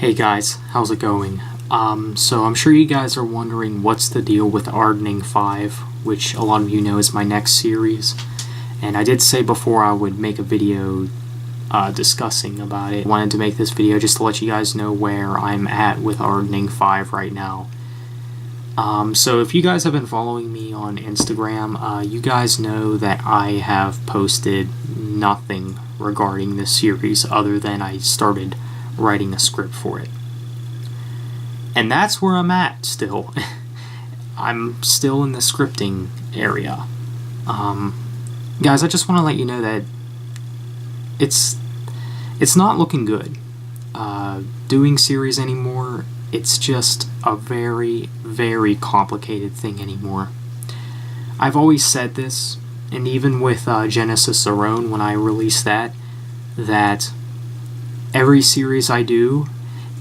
Hey guys, how's it going? So I'm sure you guys are wondering what's the deal with Ardoning 5, which a lot of you know is my next series. And I did say before I would make a video discussing about it. I wanted to make this video just to let you guys know where I'm at with Ardoning 5 right now. So if you guys have been following me on Instagram, you guys know that I have posted nothing regarding this series other than I started writing a script for it. And that's where I'm at still. I'm still in the scripting area. Guys, I just want to let you know that it's not looking good. Doing series anymore, it's just a very, very complicated thing anymore. I've always said this, and even with Genesis Arone, when I released that every series I do,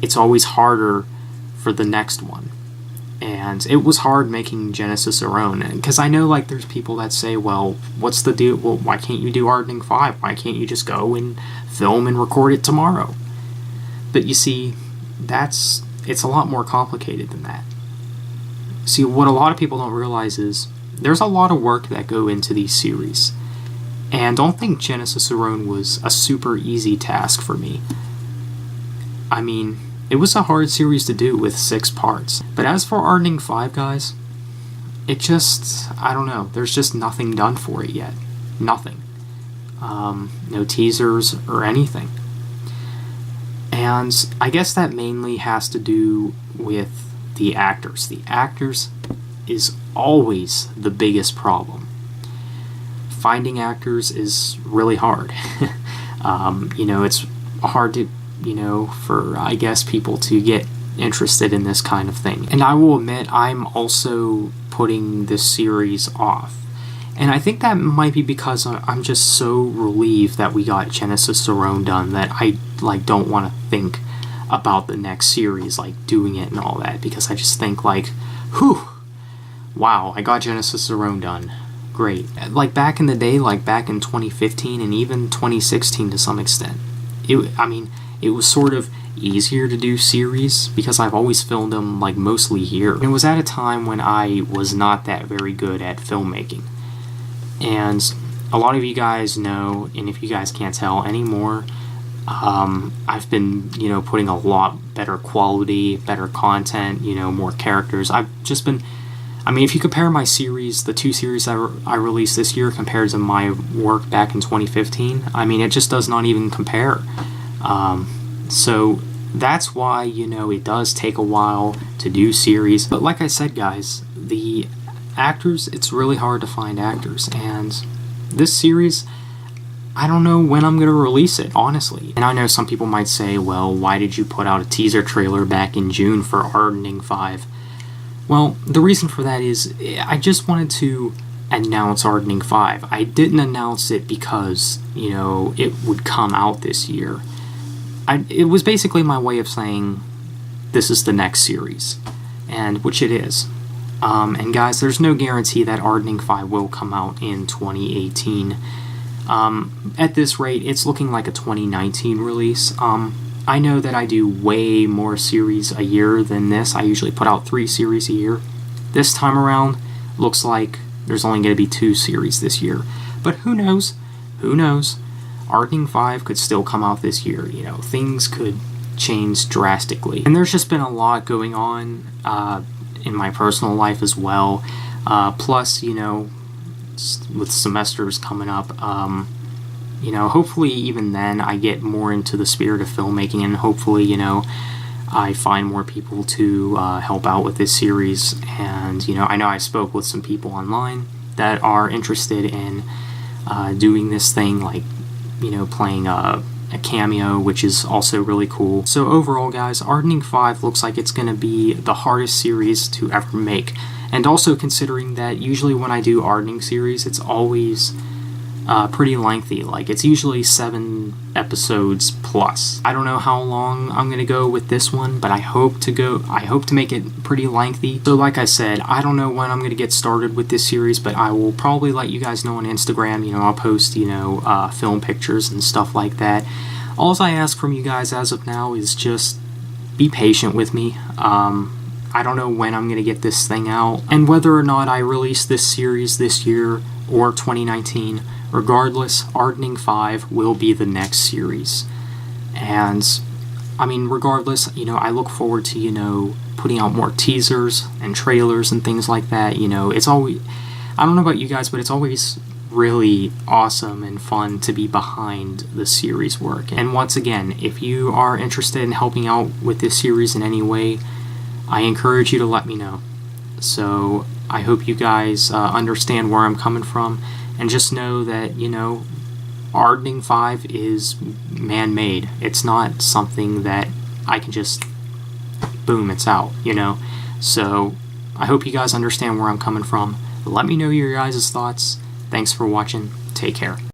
it's always harder for the next one. And it was hard making Genesis Arone, because I know like there's people that say, well, what's the deal? Well, why can't you do Ardoning 5? Why can't you just go and film and record it tomorrow? But you see, it's a lot more complicated than that. See, what a lot of people don't realize is there's a lot of work that go into these series. And don't think Genesis Arone was a super easy task for me. I mean, it was a hard series to do with 6 parts. But as for Ardoning 5, guys, it just, I don't know, there's just nothing done for it yet. Nothing. No teasers or anything. And I guess that mainly has to do with the actors. The actors is always the biggest problem. Finding actors is really hard. It's hard to, for, I guess, people to get interested in this kind of thing. And I will admit, I'm also putting this series off. And I think that might be because I'm just so relieved that we got Genesis Arone done that I, don't want to think about the next series, doing it and all that, because I just think, whew, wow, I got Genesis Arone done. Great. Back in the day, back in 2015 and even 2016 to some extent, it was sort of easier to do series because I've always filmed them mostly here. And it was at a time when I was not that very good at filmmaking. And a lot of you guys know, and if you guys can't tell anymore, I've been, putting a lot better quality, better content, more characters. I've just been, if you compare my series, the 2 series I released this year compared to my work back in 2015, it just does not even compare. So that's why, it does take a while to do series. But like I said, guys, the actors, it's really hard to find actors. And this series, I don't know when I'm going to release it, honestly. And I know some people might say, well, why did you put out a teaser trailer back in June for Ardoning 5? Well, the reason for that is I just wanted to announce Ardoning 5. I didn't announce it because, it would come out this year. It was basically my way of saying this is the next series, and which it is. And guys, there's no guarantee that Ardoning 5 will come out in 2018. At this rate, it's looking like a 2019 release. I know that I do way more series a year than this. I usually put out 3 series a year. This time around, looks like there's only going to be 2 series this year. But who knows? Who knows? Ardoning 5 could still come out this year. Things could change drastically. And there's just been a lot going on in my personal life as well. Plus, with semesters coming up, hopefully even then I get more into the spirit of filmmaking, and hopefully, I find more people to help out with this series. And, I know I spoke with some people online that are interested in doing this thing, playing a cameo, which is also really cool. So overall, guys, Ardoning 5 looks like it's going to be the hardest series to ever make. And also considering that usually when I do Ardoning series, it's always pretty lengthy. It's usually 7 episodes plus. I don't know how long I'm gonna go with this one, but I hope to make it pretty lengthy. So like I said, I don't know when I'm gonna get started with this series, but I will probably let you guys know on Instagram. I'll post film pictures and stuff like that. All I ask from you guys as of now is just be patient with me. I don't know when I'm going to get this thing out, and whether or not I release this series this year or 2019, regardless, Ardoning 5 will be the next series. And, I mean, regardless, you know, I look forward to, you know, putting out more teasers and trailers and things like that. You know, it's always, I don't know about you guys, but it's always really awesome and fun to be behind the series work. And once again, if you are interested in helping out with this series in any way, I encourage you to let me know. So I hope you guys understand where I'm coming from, and just know that, you know, Ardoning 5 is man-made. It's not something that I can just, boom, it's out, you know. So I hope you guys understand where I'm coming from. Let me know your guys' thoughts. Thanks for watching. Take care.